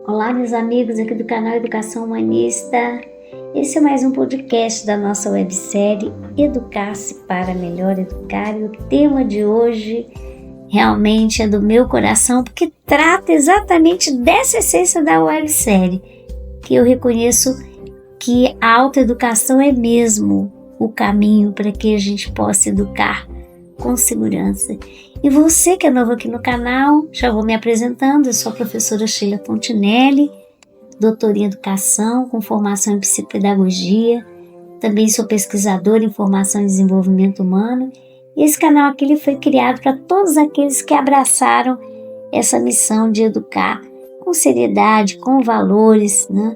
Olá, meus amigos aqui do canal Educação Humanista. Esse é mais um podcast da nossa websérie Educar-se para Melhor Educar. E o tema de hoje realmente é do meu coração, porque trata exatamente dessa essência da websérie, que eu reconheço que a autoeducação é mesmo o caminho para que a gente possa educar com segurança. E você que é novo aqui no canal, já vou me apresentando, eu sou a professora Sheila Fontinelli, doutora em Educação, com formação em Psicopedagogia, também sou pesquisadora em Formação e Desenvolvimento Humano, e esse canal aqui ele foi criado para todos aqueles que abraçaram essa missão de educar com seriedade, com valores, né?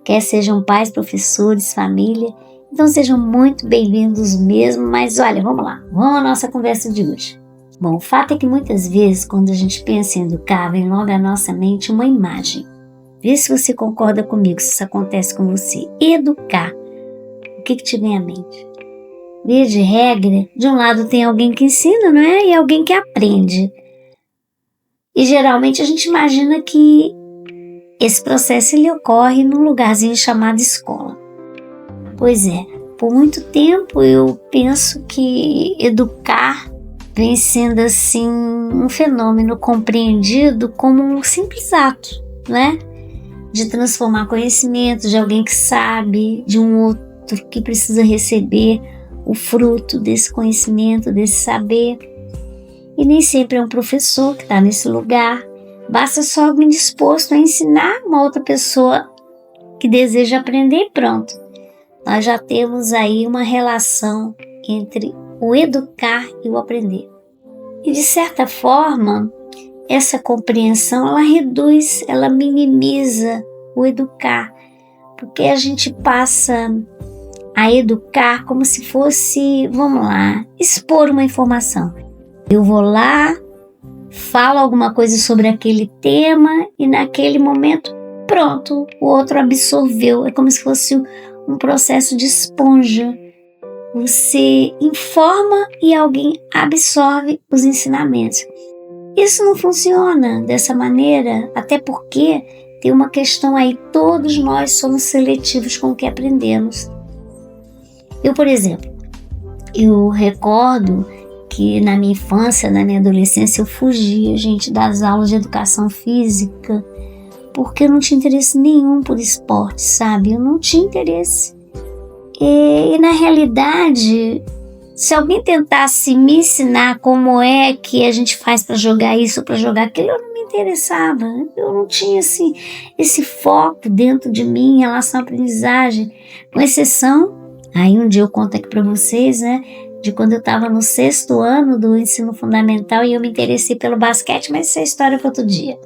Quer sejam pais, professores, família. Então sejam muito bem-vindos mesmo, mas olha, vamos lá, vamos à nossa conversa de hoje. Bom, o fato é que muitas vezes quando a gente pensa em educar, vem logo à nossa mente uma imagem. Vê se você concorda comigo, se isso acontece com você. Educar, o que te vem à mente? Via de regra, de um lado tem alguém que ensina, não é? E alguém que aprende. E geralmente a gente imagina que esse processo ele ocorre num lugarzinho chamado escola. Pois é, por muito tempo eu penso que educar vem sendo assim um fenômeno compreendido como um simples ato, né? De transformar conhecimento de alguém que sabe, de um outro que precisa receber o fruto desse conhecimento, desse saber. E nem sempre é um professor que está nesse lugar, basta só alguém disposto a ensinar uma outra pessoa que deseja aprender e pronto. Nós já temos aí uma relação entre o educar e o aprender. E de certa forma, essa compreensão, ela reduz, ela minimiza o educar, porque a gente passa a educar como se fosse, vamos lá, expor uma informação. Eu vou lá, falo alguma coisa sobre aquele tema e naquele momento, pronto, o outro absorveu. É como se fosse um processo de esponja. Você informa e alguém absorve os ensinamentos. Isso não funciona dessa maneira, até porque tem uma questão aí, todos nós somos seletivos com o que aprendemos. Eu, por exemplo, eu recordo que na minha infância, na minha adolescência, eu fugia, gente, das aulas de educação física, porque eu não tinha interesse nenhum por esporte, sabe? Eu não tinha interesse. E na realidade, se alguém tentasse me ensinar como é que a gente faz para jogar isso ou para jogar aquilo, eu não me interessava. Eu não tinha assim, esse foco dentro de mim em relação à aprendizagem, com exceção, aí um dia eu conto aqui para vocês, né? De quando eu estava no 6º ano do ensino fundamental e eu me interessei pelo basquete, mas isso é história para outro dia.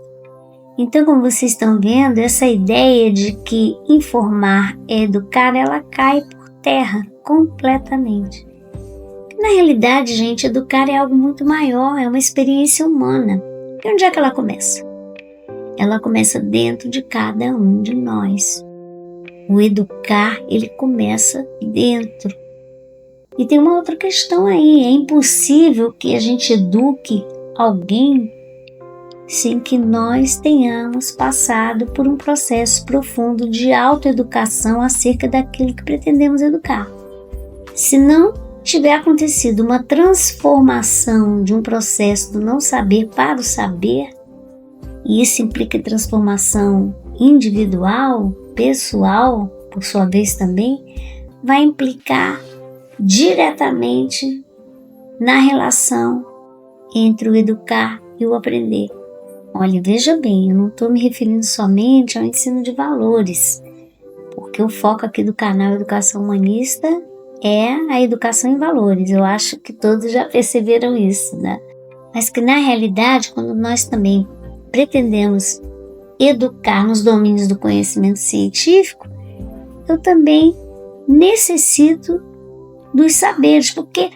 Então, como vocês estão vendo, essa ideia de que informar é educar, ela cai por terra completamente. Na realidade, gente, educar é algo muito maior, é uma experiência humana. E onde é que ela começa? Ela começa dentro de cada um de nós. O educar, ele começa dentro. E tem uma outra questão aí, é impossível que a gente eduque alguém sem que nós tenhamos passado por um processo profundo de autoeducação acerca daquilo que pretendemos educar. Se não tiver acontecido uma transformação de um processo do não saber para o saber, e isso implica transformação individual, pessoal, por sua vez também, vai implicar diretamente na relação entre o educar e o aprender. Olha, veja bem, eu não estou me referindo somente ao ensino de valores, porque o foco aqui do canal Educação Humanista é a educação em valores. Eu acho que todos já perceberam isso, né? Mas que na realidade, quando nós também pretendemos educar nos domínios do conhecimento científico, eu também necessito dos saberes, porque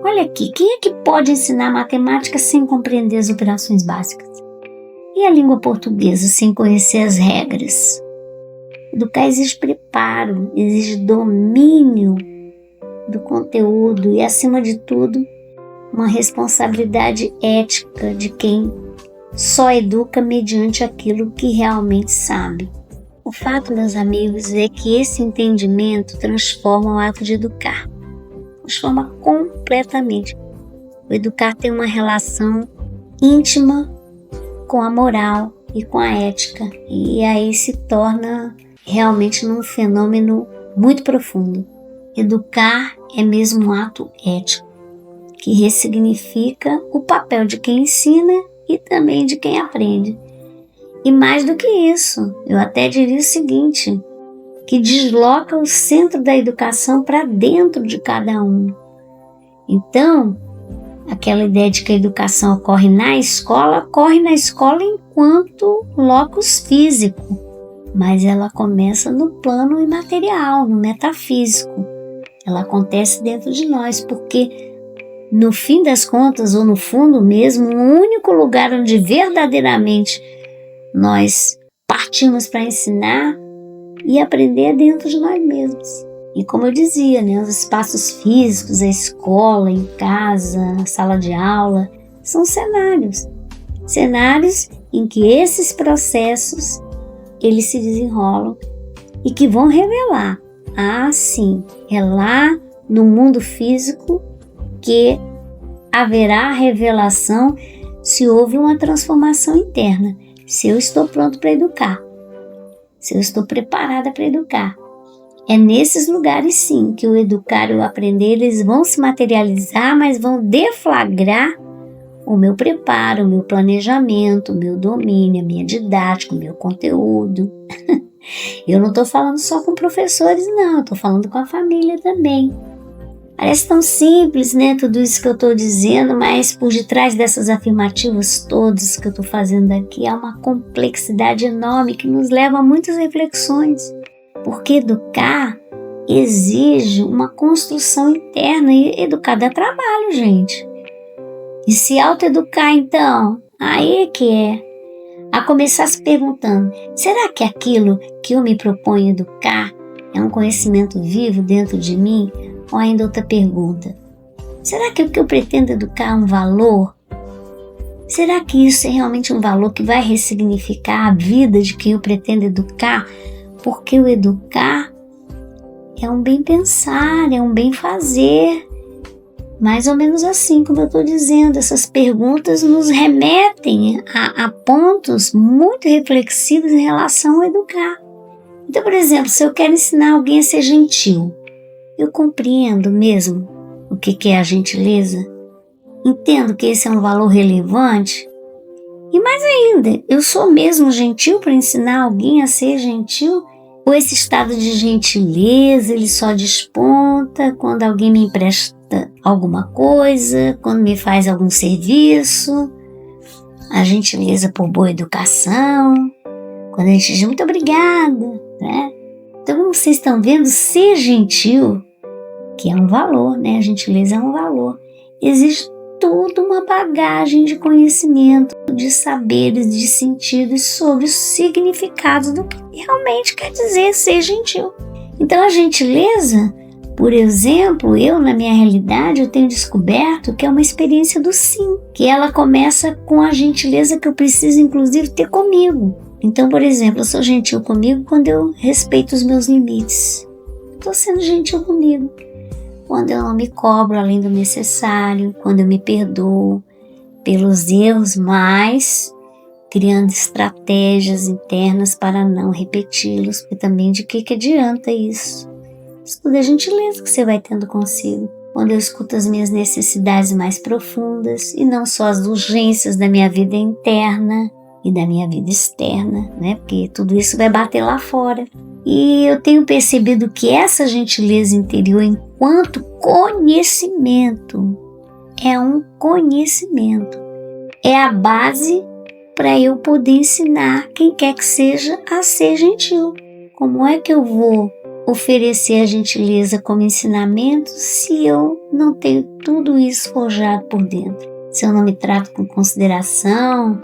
olha aqui, quem é que pode ensinar matemática sem compreender as operações básicas? E a língua portuguesa sem conhecer as regras? Educar exige preparo, exige domínio do conteúdo e, acima de tudo, uma responsabilidade ética de quem só educa mediante aquilo que realmente sabe. O fato, meus amigos, é que esse entendimento transforma o ato de educar. Transforma completamente. O educar tem uma relação íntima com a moral e com a ética. E aí se torna realmente um fenômeno muito profundo. Educar é mesmo um ato ético, que ressignifica o papel de quem ensina e também de quem aprende. E mais do que isso, eu até diria o seguinte, que desloca o centro da educação para dentro de cada um. Então, aquela ideia de que a educação ocorre na escola enquanto locus físico, mas ela começa no plano imaterial, no metafísico. Ela acontece dentro de nós, porque no fim das contas, ou no fundo mesmo, o único lugar onde verdadeiramente nós partimos para ensinar e aprender dentro de nós mesmos. E como eu dizia, né, os espaços físicos, a escola, em casa, a sala de aula, são cenários. Cenários em que esses processos, eles se desenrolam e que vão revelar, sim, é lá no mundo físico que haverá revelação se houve uma transformação interna, se eu estou pronto para educar, se eu estou preparada para educar. É nesses lugares sim que o educar e o aprender eles vão se materializar, mas vão deflagrar o meu preparo, o meu planejamento, o meu domínio, a minha didática, o meu conteúdo. Eu não estou falando só com professores não, estou falando com a família também. Parece tão simples, né, tudo isso que eu estou dizendo, mas por detrás dessas afirmativas todas que eu estou fazendo aqui há uma complexidade enorme que nos leva a muitas reflexões. Porque educar exige uma construção interna e educar dá trabalho, gente. E se autoeducar, então, aí é que é. A começar se perguntando, será que aquilo que eu me proponho educar é um conhecimento vivo dentro de mim? Ou ainda outra pergunta, será que o que eu pretendo educar é um valor? Será que isso é realmente um valor que vai ressignificar a vida de quem eu pretendo educar? Porque o educar é um bem pensar, é um bem fazer. Mais ou menos assim como eu estou dizendo, essas perguntas nos remetem a pontos muito reflexivos em relação ao educar. Então, por exemplo, se eu quero ensinar alguém a ser gentil, eu compreendo mesmo o que é a gentileza? Entendo que esse é um valor relevante? E mais ainda, eu sou mesmo gentil para ensinar alguém a ser gentil? Ou esse estado de gentileza, ele só desponta quando alguém me empresta alguma coisa, quando me faz algum serviço? A gentileza por boa educação, quando a gente diz muito obrigada, né? Então, como vocês estão vendo, ser gentil, que é um valor, né? A gentileza é um valor. Existe toda uma bagagem de conhecimento, de saberes, de sentidos sobre os significados do que realmente quer dizer ser gentil. Então, a gentileza, por exemplo, eu na minha realidade, eu tenho descoberto que é uma experiência do sim, que ela começa com a gentileza que eu preciso, inclusive, ter comigo. Então, por exemplo, eu sou gentil comigo quando eu respeito os meus limites. Estou sendo gentil comigo. Quando eu não me cobro além do necessário, quando eu me perdoo pelos erros, mas criando estratégias internas para não repeti-los, porque também de que adianta isso? Isso tudo é gentileza que você vai tendo consigo. Quando eu escuto as minhas necessidades mais profundas e não só as urgências da minha vida interna e da minha vida externa, né? Porque tudo isso vai bater lá fora. E eu tenho percebido que essa gentileza interior, enquanto conhecimento, é um conhecimento. É a base para eu poder ensinar quem quer que seja a ser gentil. Como é que eu vou oferecer a gentileza como ensinamento se eu não tenho tudo isso forjado por dentro? Se eu não me trato com consideração,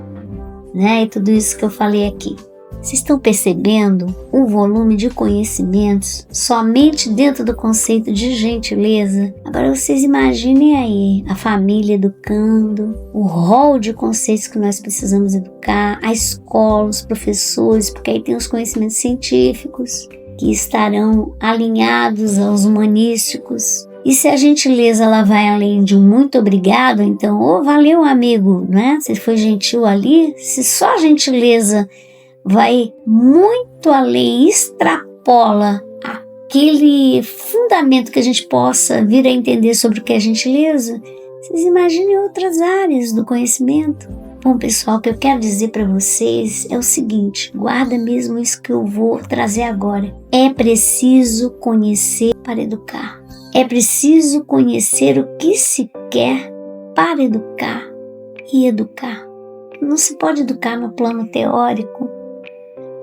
né? E tudo isso que eu falei aqui. Vocês estão percebendo o volume de conhecimentos somente dentro do conceito de gentileza? Agora vocês imaginem aí a família educando, o rol de conceitos que nós precisamos educar, a escola, os professores, porque aí tem os conhecimentos científicos que estarão alinhados aos humanísticos. E se a gentileza ela vai além de um muito obrigado, então, valeu amigo, né? Você foi gentil ali. Se só a gentileza vai muito além, extrapola aquele fundamento que a gente possa vir a entender sobre o que é gentileza, vocês imaginem outras áreas do conhecimento. Bom, pessoal, o que eu quero dizer para vocês é o seguinte, guarda mesmo isso que eu vou trazer agora. É preciso conhecer para educar. É preciso conhecer o que se quer para educar e educar. Não se pode educar no plano teórico.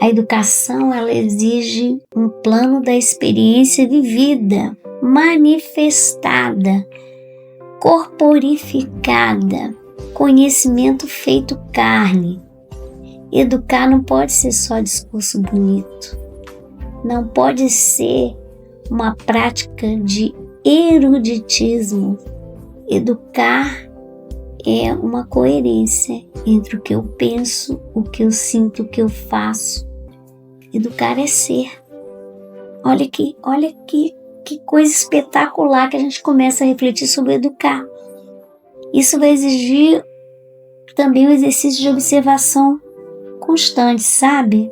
A educação, ela exige um plano da experiência vivida, manifestada, corporificada, conhecimento feito carne. Educar não pode ser só discurso bonito. Não pode ser uma prática de eruditismo. Educar é uma coerência entre o que eu penso, o que eu sinto, o que eu faço. Educar é ser. Olha que coisa espetacular que a gente começa a refletir sobre educar. Isso vai exigir também um exercício de observação constante, sabe?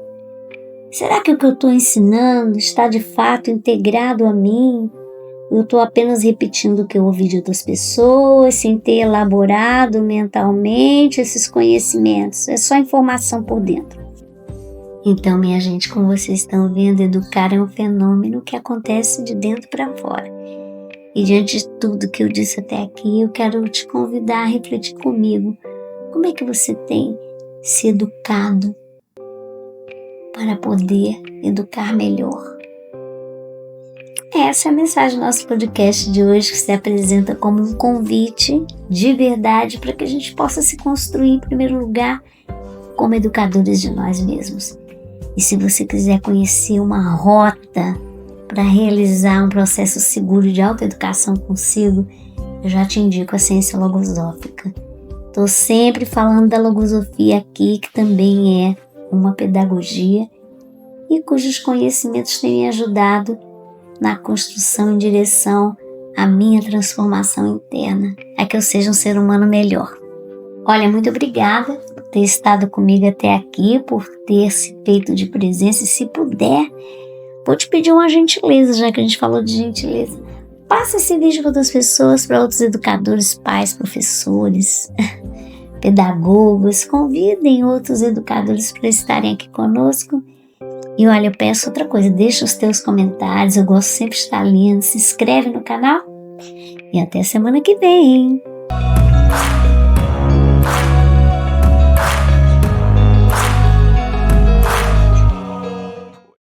Será que o que eu estou ensinando está de fato integrado a mim? Eu estou apenas repetindo o que eu ouvi de outras pessoas, sem ter elaborado mentalmente esses conhecimentos. É só informação por dentro. Então, minha gente, como vocês estão vendo, educar é um fenômeno que acontece de dentro para fora. E diante de tudo que eu disse até aqui, eu quero te convidar a refletir comigo. Como é que você tem se educado para poder educar melhor? Essa é a mensagem do nosso podcast de hoje, que se apresenta como um convite de verdade para que a gente possa se construir, em primeiro lugar, como educadores de nós mesmos. E se você quiser conhecer uma rota para realizar um processo seguro de autoeducação consigo, eu já te indico a ciência logosófica. Estou sempre falando da logosofia aqui, que também é uma pedagogia e cujos conhecimentos têm me ajudado na construção em direção à minha transformação interna, a que eu seja um ser humano melhor. Olha, muito obrigada por ter estado comigo até aqui, por ter se feito de presença, e se puder, vou te pedir uma gentileza, já que a gente falou de gentileza. Passa esse vídeo para outras pessoas, para outros educadores, pais, professores, pedagogos. Convidem outros educadores para estarem aqui conosco. E olha, eu peço outra coisa, deixa os teus comentários, eu gosto sempre de estar lendo, se inscreve no canal e até semana que vem.